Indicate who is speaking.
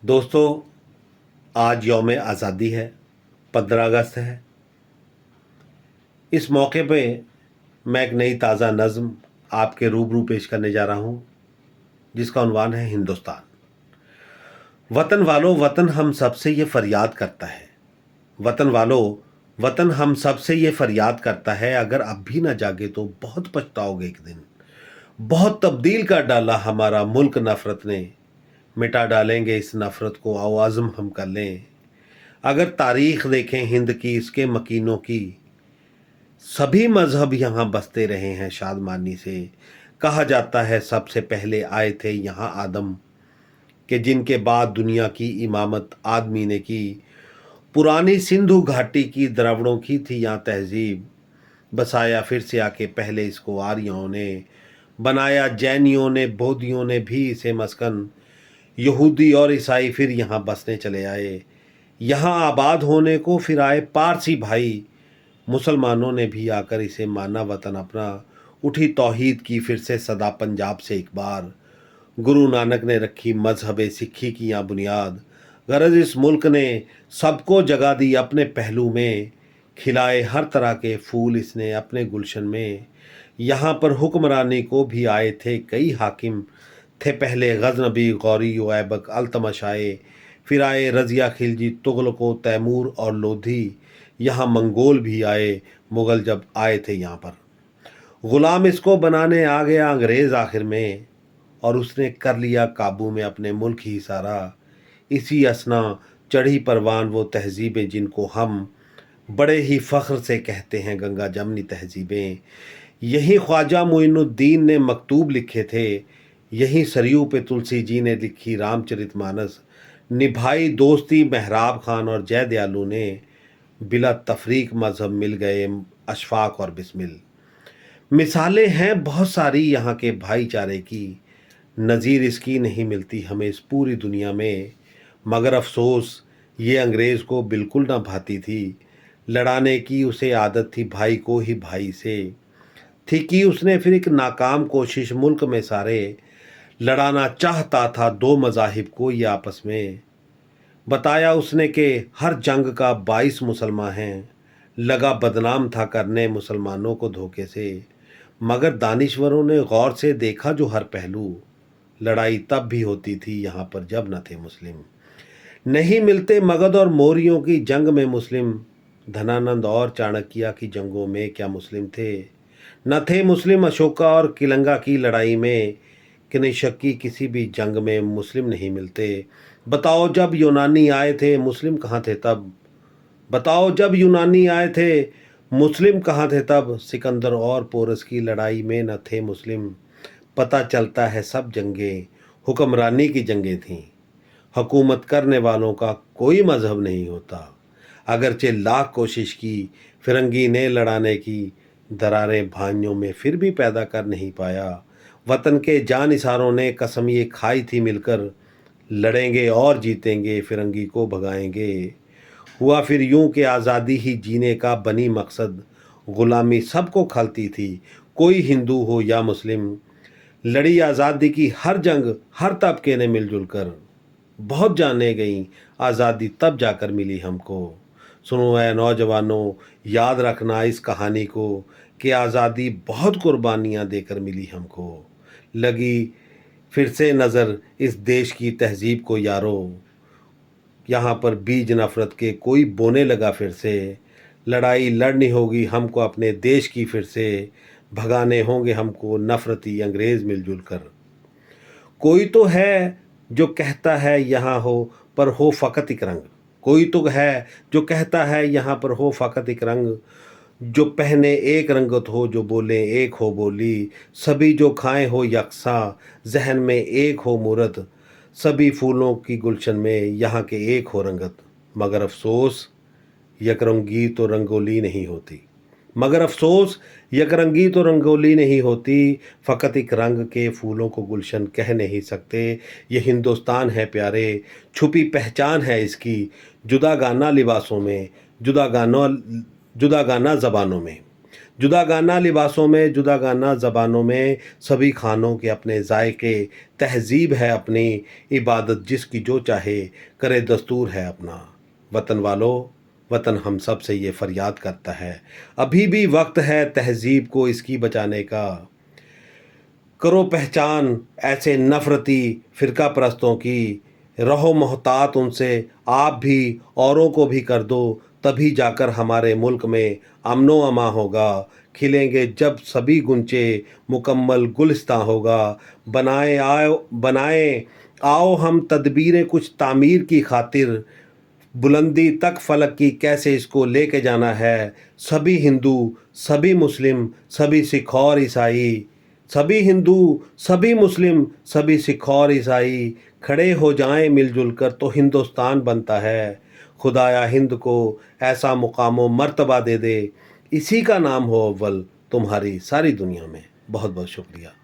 Speaker 1: दोस्तों, आज यौम आज़ादी है, 15 अगस्त है। इस मौके पे मैं एक नई ताज़ा नज़्म आपके रूबरू पेश करने जा रहा हूँ, जिसका उन्वान है हिंदुस्तान। वतन वालों, वतन हम सबसे ये फरियाद करता है। वतन वालों, वतन हम सबसे ये फरियाद करता है, अगर अब भी ना जागे तो बहुत पछताओगे एक दिन। बहुत तब्दील कर डाला हमारा मुल्क नफ़रत ने, मिटा डालेंगे इस नफ़रत को, आओ आज़म हम कर लें। अगर तारीख़ देखें हिंद की, इसके मकीनों की, सभी मज़हब यहाँ बसते रहे हैं शादमानी से। कहा जाता है सबसे पहले आए थे यहाँ आदम, कि जिनके बाद दुनिया की इमामत आदमी ने की। पुरानी सिंधु घाटी की द्रविड़ों की थी यहाँ तहज़ीब, बसाया फिर से आके पहले इसको आर्यों ने। बनाया जैनियों ने, बौद्धियों ने भी इसे मस्कन। यहूदी और ईसाई फिर यहाँ बसने चले आए। यहाँ आबाद होने को फिर आए पारसी भाई। मुसलमानों ने भी आकर इसे माना वतन अपना। उठी तौहीद की फिर से सदा पंजाब से एक बार। गुरु नानक ने रखी मजहब सिक्खी की यहाँ बुनियाद। गरज इस मुल्क ने सबको जगह दी अपने पहलू में। खिलाए हर तरह के फूल इसने अपने गुलशन में। यहाँ पर हुक्मरानी को भी आए थे कई हाकिम, थे पहले गजनबी, गौरी, ऐबक, अल्तमश आए। फिर आए रज़िया, खिलजी, तुगलको, तैमूर और लोधी। यहाँ मंगोल भी आए, मुग़ल जब आए थे यहाँ पर। ग़ुलाम इसको बनाने आ गया अंग्रेज़ आखिर में, और उसने कर लिया काबू में अपने मुल्क ही सारा। इसी असना चढ़ी परवान वो तहज़ीबें जिनको हम बड़े ही फ़ख्र से कहते हैं गंगा जमनी तहज़ीबें। यही ख्वाजा मोइनुद्दीन ने मकतूब लिखे थे, यही सरयू पे तुलसी जी ने लिखी रामचरितमानस। निभाई दोस्ती मेहराब खान और जय दयालु ने, बिला तफरीक मजहब मिल गए अशफाक और बिस्मिल। मिसालें हैं बहुत सारी यहाँ के भाईचारे की, नज़ीर इसकी नहीं मिलती हमें इस पूरी दुनिया में। मगर अफसोस ये अंग्रेज़ को बिल्कुल ना भाती थी। लड़ाने की उसे आदत थी भाई को ही भाई से। थी कि उसने फिर एक नाकाम कोशिश मुल्क में सारे। लड़ाना चाहता था दो मज़ाहिब को ये आपस में। बताया उसने कि हर जंग का 22 मुसलमान हैं। लगा बदनाम था करने मुसलमानों को धोखे से। मगर दानिश्वरों ने गौर से देखा जो हर पहलू। लड़ाई तब भी होती थी यहाँ पर जब न थे मुस्लिम। नहीं मिलते मगध और मौर्यों की जंग में मुस्लिम। धनानंद और चाणक्य की जंगों में क्या मुस्लिम थे? न थे मुस्लिम अशोका और किलंगा की लड़ाई में। कि नहीं शक्की किसी भी जंग में मुस्लिम नहीं मिलते। बताओ जब यूनानी आए थे मुस्लिम कहाँ थे तब? बताओ जब यूनानी आए थे मुस्लिम कहाँ थे तब? सिकंदर और पोरस की लड़ाई में न थे मुस्लिम। पता चलता है सब जंगें हुक्मरानी की जंगें थीं। हुकूमत करने वालों का कोई मज़हब नहीं होता। अगरचे लाख कोशिश की फिरंगी ने लड़ाने की, दरारें भाइयों में फिर भी पैदा कर नहीं पाया। वतन के जानिसारों ने कसम ये खाई थी मिलकर, लड़ेंगे और जीतेंगे फिरंगी को भगाएंगे। हुआ फिर यूं कि आज़ादी ही जीने का बनी मकसद। ग़ुलामी सबको खलती थी, कोई हिंदू हो या मुस्लिम। लड़ी आज़ादी की हर जंग हर तबके ने मिलजुल कर। बहुत जाने गईं आज़ादी तब जाकर मिली हमको। सुनो ऐ नौजवानों, याद रखना इस कहानी को, कि आज़ादी बहुत कुर्बानियाँ देकर मिली हमको। लगी फिर से नज़र इस देश की तहज़ीब को यारो। यहाँ पर बीज नफ़रत के कोई बोने लगा फिर से। लड़ाई लड़नी होगी हमको अपने देश की फिर से। भगाने होंगे हमको नफ़रती अंग्रेज़ मिलजुल कर। कोई तो है जो कहता है यहाँ हो पर हो फ़कत एक रंग। कोई तो है जो कहता है यहाँ पर हो फ़कत एक रंग। जो पहने एक रंगत हो, जो बोले एक हो बोली। सभी जो खाएं हो यकसा, जहन में एक हो मूरत। सभी फूलों की गुलशन में यहाँ के एक हो रंगत। मगर अफसोस यकरंगी तो रंगोली नहीं होती। मगर अफसोस यकरंगी तो रंगोली नहीं होती। फ़कत एक रंग के फूलों को गुलशन कह नहीं सकते। ये हिंदुस्तान है प्यारे, छुपी पहचान है इसकी। जुदा गाना लिबासों में, जुदा गाना ज़बानों में। جداگانہ لباسوں میں، جداگانہ زبانوں میں، سبھی کھانوں کے اپنے ذائقے، تہذیب ہے اپنی، عبادت جس کی جو چاہے کرے دستور ہے اپنا۔ وطن والو، وطن ہم سب سے یہ فریاد کرتا ہے، ابھی بھی وقت ہے تہذیب کو اس کی بچانے کا۔ کرو پہچان ایسے نفرتی فرقہ پرستوں کی، رہو محتاط ان سے، آپ بھی اوروں کو بھی کر دو، تبھی جا کر ہمارے ملک میں امن و امان ہوگا۔ کھلیں گے جب سبھی گنچے، مکمل گلستاں ہوگا۔ بنائیں آؤ ہم تدبیریں کچھ تعمیر کی خاطر، بلندی تک فلک کی کیسے اس کو لے کے جانا ہے۔ سبھی ہندو، سبھی مسلم، سبھی سکھ اور عیسائی، سبھی ہندو، سبھی مسلم، سبھی سکھ اور عیسائی کھڑے ہو جائیں مل جل کر تو ہندوستان بنتا ہے۔ خدایا ہند کو ایسا مقام و مرتبہ دے دے، اسی کا نام ہو اول تمہاری ساری دنیا میں۔ بہت بہت شکریہ۔